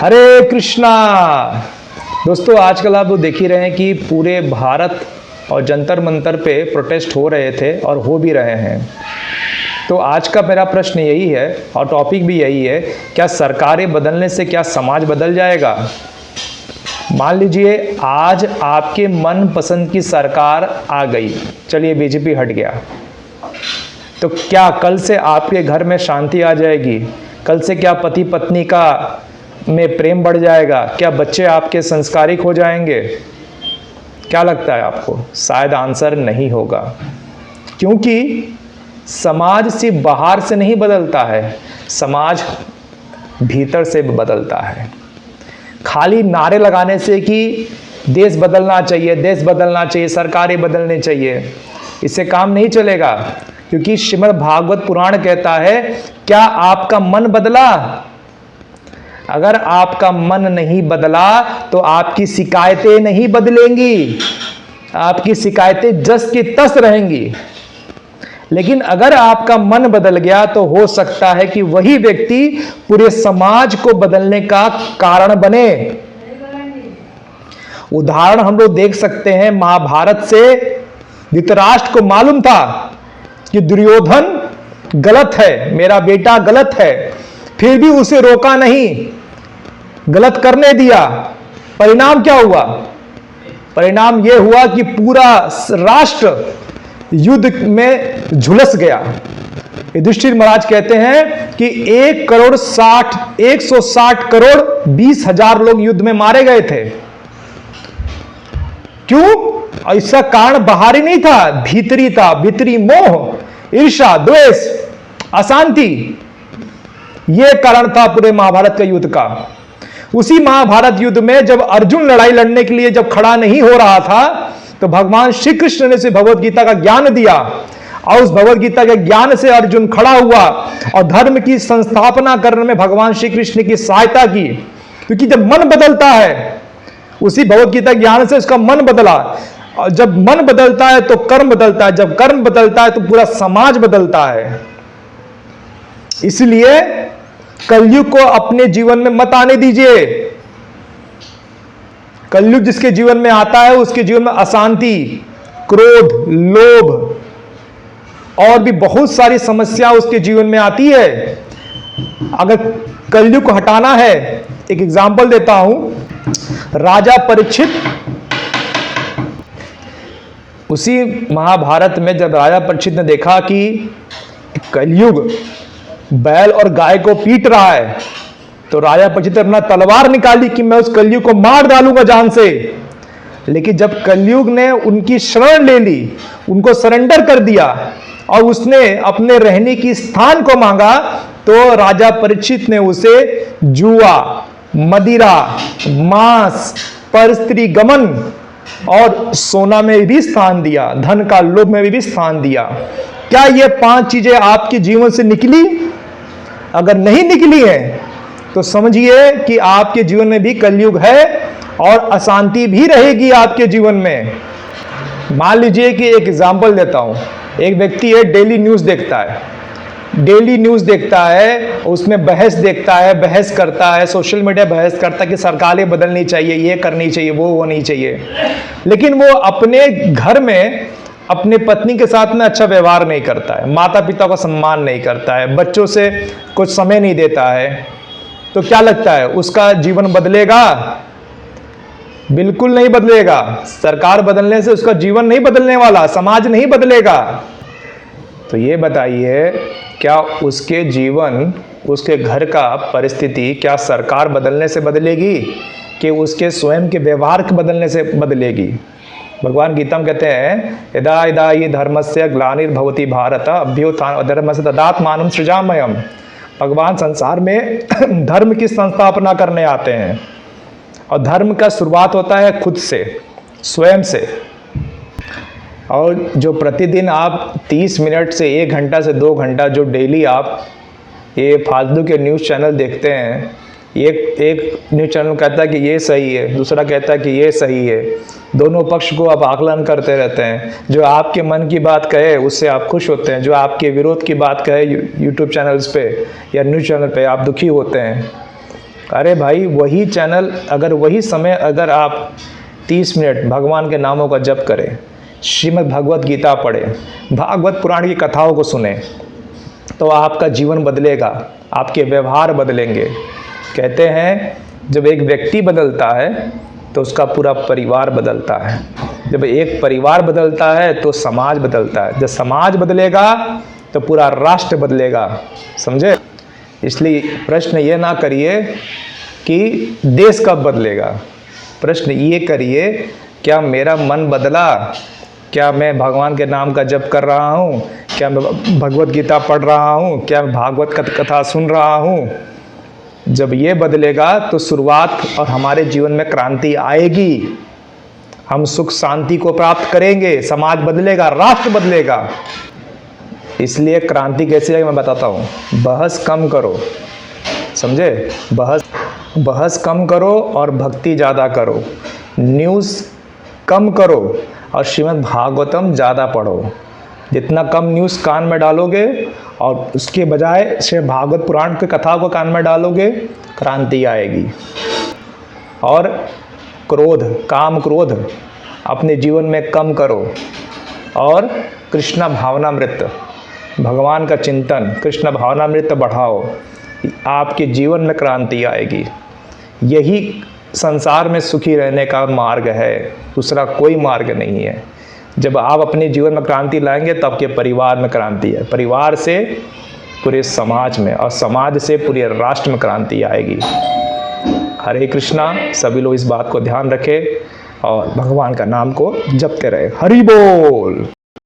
हरे कृष्णा। दोस्तों, आजकल आप देख ही रहे हैं कि पूरे भारत और जंतर मंतर पे प्रोटेस्ट हो रहे थे और हो भी रहे हैं। तो आज का मेरा प्रश्न यही है और टॉपिक भी यही है, क्या सरकारें बदलने से क्या समाज बदल जाएगा? मान लीजिए आज आपके मन पसंद की सरकार आ गई, चलिए बीजेपी हट गया, तो क्या कल से आपके घर में शांति आ जाएगी? कल से क्या पति पत्नी का में प्रेम बढ़ जाएगा? क्या बच्चे आपके संस्कारिक हो जाएंगे? क्या लगता है आपको? शायद आंसर नहीं होगा, क्योंकि समाज सिर्फ बाहर से नहीं बदलता है, समाज भीतर से बदलता है। खाली नारे लगाने से कि देश बदलना चाहिए, देश बदलना चाहिए, सरकारें बदलनी चाहिए, इससे काम नहीं चलेगा। क्योंकि श्रीमद् भागवत पुराण कहता है, क्या आपका मन बदला? अगर आपका मन नहीं बदला तो आपकी शिकायतें नहीं बदलेंगी, आपकी शिकायतें जस की तस रहेंगी। लेकिन अगर आपका मन बदल गया तो हो सकता है कि वही व्यक्ति पूरे समाज को बदलने का कारण बने। उदाहरण हम लोग देख सकते हैं महाभारत से। धृतराष्ट्र को मालूम था कि दुर्योधन गलत है, मेरा बेटा गलत है, फिर भी उसे रोका नहीं, गलत करने दिया। परिणाम क्या हुआ? परिणाम यह हुआ कि पूरा राष्ट्र युद्ध में झुलस गया। युधिष्ठिर महाराज कहते हैं कि 160 करोड़ 20 हजार लोग युद्ध में मारे गए थे। क्यों? इसका कारण बाहरी नहीं था, भीतरी था। भीतरी मोह, ईर्ष्या, द्वेष, अशांति, यह कारण था पूरे महाभारत का युद्ध का। उसी महाभारत युद्ध में जब अर्जुन लड़ाई लड़ने के लिए जब खड़ा नहीं हो रहा था, तो भगवान श्री कृष्ण ने उसे भगवत गीता का ज्ञान दिया, और उस भगवत गीता के ज्ञान से अर्जुन खड़ा हुआ और धर्म की संस्थापना करने में भगवान श्री कृष्ण की सहायता की। क्योंकि जब मन बदलता है, उसी भगवत गीता ज्ञान से उसका मन बदला, और जब मन बदलता है तो कर्म बदलता है, जब कर्म बदलता है तो पूरा समाज बदलता है। इसलिए कलयुग को अपने जीवन में मत आने दीजिए। कलयुग जिसके जीवन में आता है उसके जीवन में अशांति, क्रोध, लोभ और भी बहुत सारी समस्या उसके जीवन में आती है। अगर कलयुग को हटाना है, एक एग्जांपल देता हूं। राजा परीक्षित, उसी महाभारत में जब राजा परीक्षित ने देखा कि कलयुग बैल और गाय को पीट रहा है, तो राजा परीक्षित ने अपना तलवार निकाली कि मैं उस कलयुग को मार डालूंगा जान से। लेकिन जब कलयुग ने उनकी शरण ले ली, उनको सरेंडर कर दिया और उसने अपने रहने की स्थान को मांगा, तो राजा परीक्षित ने उसे जुआ, मदिरा, मांस, परस्त्री गमन और सोना में भी स्थान दिया, धन का लोभ में भी स्थान दिया। क्या ये 5 चीजें आपके जीवन से निकली? अगर नहीं निकली है तो समझिए कि आपके जीवन में भी कलयुग है और अशांति भी रहेगी आपके जीवन में। मान लीजिए कि एक एग्जांपल देता हूं। एक व्यक्ति है, डेली न्यूज देखता है, डेली न्यूज देखता है, उसमें बहस देखता है, बहस करता है, सोशल मीडिया बहस करता है कि सरकारें बदलनी चाहिए, ये करनी चाहिए, वो होनी चाहिए। लेकिन वो अपने घर में अपने पत्नी के साथ में अच्छा व्यवहार नहीं करता है, माता पिता का सम्मान नहीं करता है, बच्चों से कुछ समय नहीं देता है। तो क्या लगता है, उसका जीवन बदलेगा? बिल्कुल नहीं बदलेगा। सरकार बदलने से उसका जीवन नहीं बदलने वाला, समाज नहीं बदलेगा। तो ये बताइए, क्या उसके जीवन, उसके घर का परिस्थिति क्या सरकार बदलने से बदलेगी कि उसके स्वयं के व्यवहार के बदलने से बदलेगी? भगवान गीता में कहते हैं, यदा यदा हि धर्मस्य ग्लानिर्भवति भारत अभ्युत्थानम् अधर्मस्य तदात्मानं सृजाम्यहम्। भगवान संसार में धर्म की संस्थापना करने आते हैं, और धर्म का शुरुआत होता है खुद से, स्वयं से। और जो प्रतिदिन आप 30 मिनट से 1 घंटा से 2 घंटा जो डेली आप ये फालतू के न्यूज़ चैनल देखते हैं, एक न्यूज़ चैनल कहता है कि ये सही है, दूसरा कहता है कि ये सही है, दोनों पक्ष को आप आकलन करते रहते हैं। जो आपके मन की बात कहे उससे आप खुश होते हैं, जो आपके विरोध की बात कहे यूट्यूब चैनल्स पे या न्यूज़ चैनल पे आप दुखी होते हैं। अरे भाई वही चैनल, अगर वही समय अगर आप 30 मिनट भगवान के नामों का जप करें, श्रीमद् भगवत गीता पढ़ें, भागवत पुराण की कथाओं को सुने, तो आपका जीवन बदलेगा, आपके व्यवहार बदलेंगे। कहते हैं जब एक व्यक्ति बदलता है तो उसका पूरा परिवार बदलता है, जब एक परिवार बदलता है तो समाज बदलता है, जब समाज बदलेगा तो पूरा राष्ट्र बदलेगा। समझे? इसलिए प्रश्न ये ना करिए कि देश कब बदलेगा, प्रश्न ये करिए क्या मेरा मन बदला, क्या मैं भगवान के नाम का जप कर रहा हूँ, क्या मैं भगवत गीता पढ़ रहा हूँ, क्या मैं भागवत कथा सुन रहा हूँ। जब ये बदलेगा तो शुरुआत और हमारे जीवन में क्रांति आएगी, हम सुख शांति को प्राप्त करेंगे, समाज बदलेगा, राष्ट्र बदलेगा। इसलिए क्रांति कैसे है मैं बताता हूँ। बहस कम करो, समझे? बहस कम करो और भक्ति ज़्यादा करो, न्यूज़ कम करो और श्रीमद् भागवतम ज़्यादा पढ़ो। जितना कम न्यूज़ कान में डालोगे और उसके बजाय श्रीमद् भागवत पुराण की कथा को कान में डालोगे, क्रांति आएगी। और क्रोध, काम क्रोध अपने जीवन में कम करो और कृष्ण भावनामृत, भगवान का चिंतन, कृष्ण भावनामृत बढ़ाओ, आपके जीवन में क्रांति आएगी। यही संसार में सुखी रहने का मार्ग है, दूसरा कोई मार्ग नहीं है। जब आप अपने जीवन में क्रांति लाएंगे तो आपके परिवार में क्रांति है, परिवार से पूरे समाज में और समाज से पूरे राष्ट्र में क्रांति आएगी। हरे कृष्णा। सभी लोग इस बात को ध्यान रखें और भगवान का नाम को जपते रहे। हरि बोल।